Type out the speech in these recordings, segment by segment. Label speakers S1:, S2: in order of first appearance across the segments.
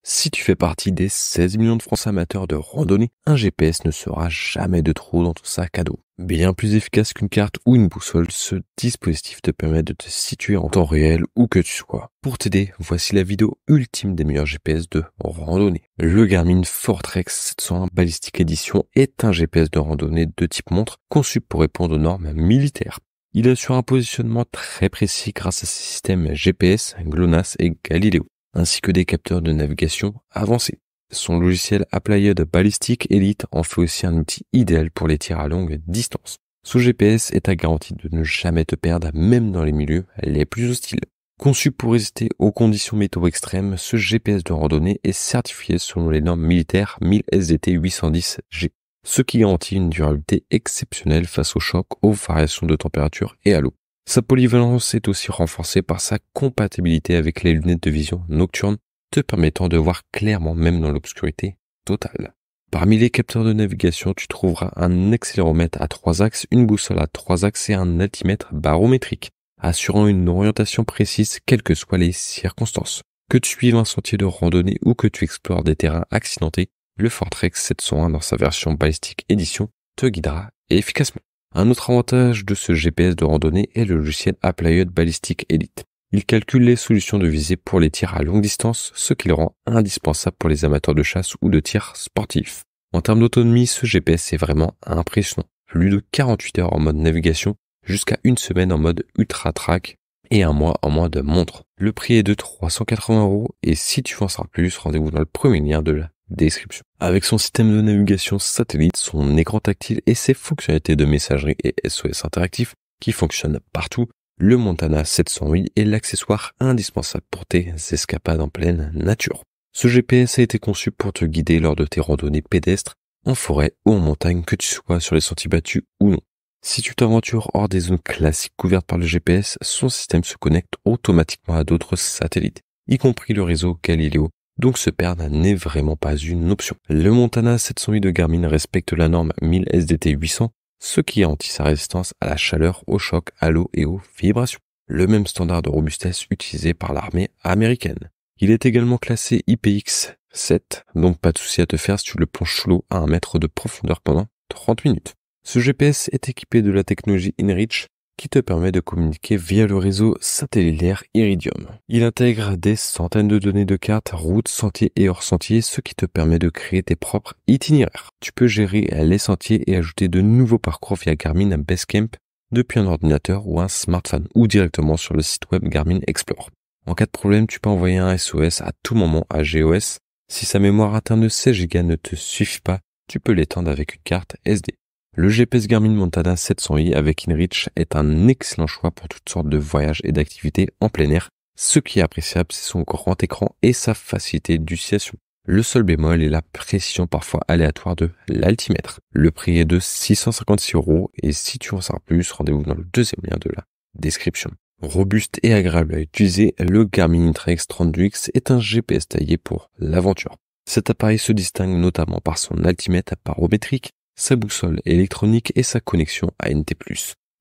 S1: Si tu fais partie des 16 millions de Français amateurs de randonnée, un GPS ne sera jamais de trop dans ton sac à dos. Bien plus efficace qu'une carte ou une boussole, ce dispositif te permet de te situer en temps réel où que tu sois. Pour t'aider, voici la vidéo ultime des meilleurs GPS de randonnée. Le Garmin Fortrex 701 Ballistic Edition est un GPS de randonnée de type montre conçu pour répondre aux normes militaires. Il assure un positionnement très précis grâce à ses systèmes GPS, GLONASS et Galileo, ainsi que des capteurs de navigation avancés. Son logiciel Applied Ballistic Elite en fait aussi un outil idéal pour les tirs à longue distance. Ce GPS est à garantie de ne jamais te perdre, même dans les milieux les plus hostiles. Conçu pour résister aux conditions météo extrêmes, ce GPS de randonnée est certifié selon les normes militaires 1000 SDT 810G, ce qui garantit une durabilité exceptionnelle face aux chocs, aux variations de température et à l'eau. Sa polyvalence est aussi renforcée par sa compatibilité avec les lunettes de vision nocturne, te permettant de voir clairement même dans l'obscurité totale. Parmi les capteurs de navigation, tu trouveras un accéléromètre à 3 axes, une boussole à 3 axes et un altimètre barométrique, assurant une orientation précise quelles que soient les circonstances. Que tu suives un sentier de randonnée ou que tu explores des terrains accidentés, le Fortrex 701 dans sa version Ballistic Edition te guidera efficacement. Un autre avantage de ce GPS de randonnée est le logiciel Applied Ballistic Elite. Il calcule les solutions de visée pour les tirs à longue distance, ce qui le rend indispensable pour les amateurs de chasse ou de tir sportifs. En termes d'autonomie, ce GPS est vraiment impressionnant. Plus de 48 heures en mode navigation, jusqu'à une semaine en mode ultra track et un mois en mode montre. Le prix est de 380 € et si tu veux en savoir plus, rendez-vous dans le premier lien de la description. Avec son système de navigation satellite, son écran tactile et ses fonctionnalités de messagerie et SOS interactif qui fonctionnent partout, le Montana 708 est l'accessoire indispensable pour tes escapades en pleine nature. Ce GPS a été conçu pour te guider lors de tes randonnées pédestres, en forêt ou en montagne, que tu sois sur les sentiers battus ou non. Si tu t'aventures hors des zones classiques couvertes par le GPS, son système se connecte automatiquement à d'autres satellites, y compris le réseau Galileo, donc se perdre n'est vraiment pas une option. Le Montana 708 de Garmin respecte la norme 1000 SDT 800, ce qui garantit sa résistance à la chaleur, au choc, à l'eau et aux vibrations. Le même standard de robustesse utilisé par l'armée américaine. Il est également classé IPX7, donc pas de souci à te faire si tu le plonges sous l'eau à 1 mètre de profondeur pendant 30 minutes. Ce GPS est équipé de la technologie InReach qui te permet de communiquer via le réseau satellilaire Iridium. Il intègre des centaines de données de cartes, routes, sentiers et hors sentiers, ce qui te permet de créer tes propres itinéraires. Tu peux gérer les sentiers et ajouter de nouveaux parcours via Garmin Basecamp depuis un ordinateur ou un smartphone ou directement sur le site web Garmin Explore. En cas de problème, tu peux envoyer un SOS à tout moment à GOS. Si sa mémoire interne de 16 Go ne te suffit pas, tu peux l'étendre avec une carte SD. Le GPS Garmin Montana 700i avec InReach est un excellent choix pour toutes sortes de voyages et d'activités en plein air. Ce qui est appréciable, c'est son grand écran et sa facilité d'utilisation. Le seul bémol est la précision parfois aléatoire de l'altimètre. Le prix est de 656 € et si tu en sais plus, rendez-vous dans le deuxième lien de la description. Robuste et agréable à utiliser, le Garmin Intrax 32X est un GPS taillé pour l'aventure. Cet appareil se distingue notamment par son altimètre barométrique, sa boussole électronique et sa connexion ANT+.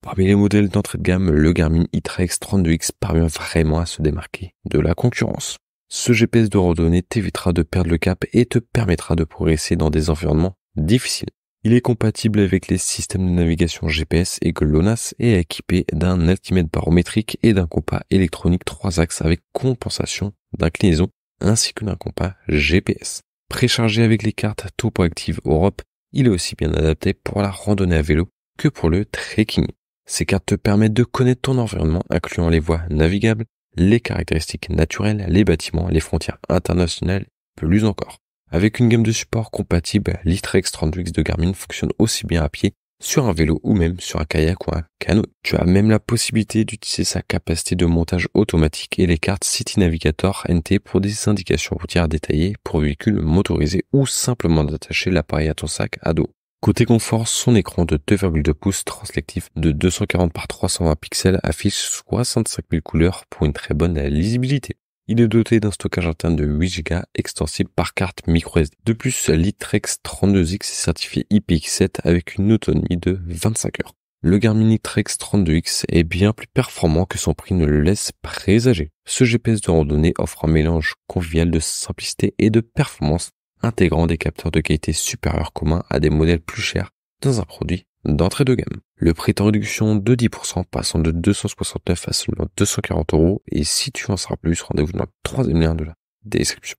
S1: Parmi les modèles d'entrée de gamme, le Garmin Intrax 32X parvient vraiment à se démarquer de la concurrence. Ce GPS de randonnée t'évitera de perdre le cap et te permettra de progresser dans des environnements difficiles. Il est compatible avec les systèmes de navigation GPS et GLONASS et est équipé d'un altimètre barométrique et d'un compas électronique 3 axes avec compensation d'inclinaison ainsi que d'un compas GPS. Préchargé avec les cartes TopoActive Europe, il est aussi bien adapté pour la randonnée à vélo que pour le trekking. Ces cartes te permettent de connaître ton environnement, incluant les voies navigables, les caractéristiques naturelles, les bâtiments, les frontières internationales, plus encore. Avec une gamme de supports compatible, l'Intrax 32X de Garmin fonctionne aussi bien à pied, sur un vélo ou même sur un kayak ou un canot. Tu as même la possibilité d'utiliser sa capacité de montage automatique et les cartes City Navigator NT pour des indications routières détaillées pour véhicules motorisés ou simplement d'attacher l'appareil à ton sac à dos. Côté confort, son écran de 2,2 pouces translectif de 240 par 320 pixels affiche 65 000 couleurs pour une très bonne lisibilité. Il est doté d'un stockage interne de 8 Go extensible par carte microSD. De plus, l'Intrax 32X est certifié IPX7 avec une autonomie de 25 heures. Le Garmin Ictrex 32X est bien plus performant que son prix ne le laisse présager. Ce GPS de randonnée offre un mélange convivial de simplicité et de performance, intégrant des capteurs de qualité supérieure communs à des modèles plus chers dans un produit d'entrée de gamme. Le prix est en réduction de 10%, passant de 269 à seulement 240 €. Et si tu en sauras plus, rendez-vous dans le troisième lien de la description.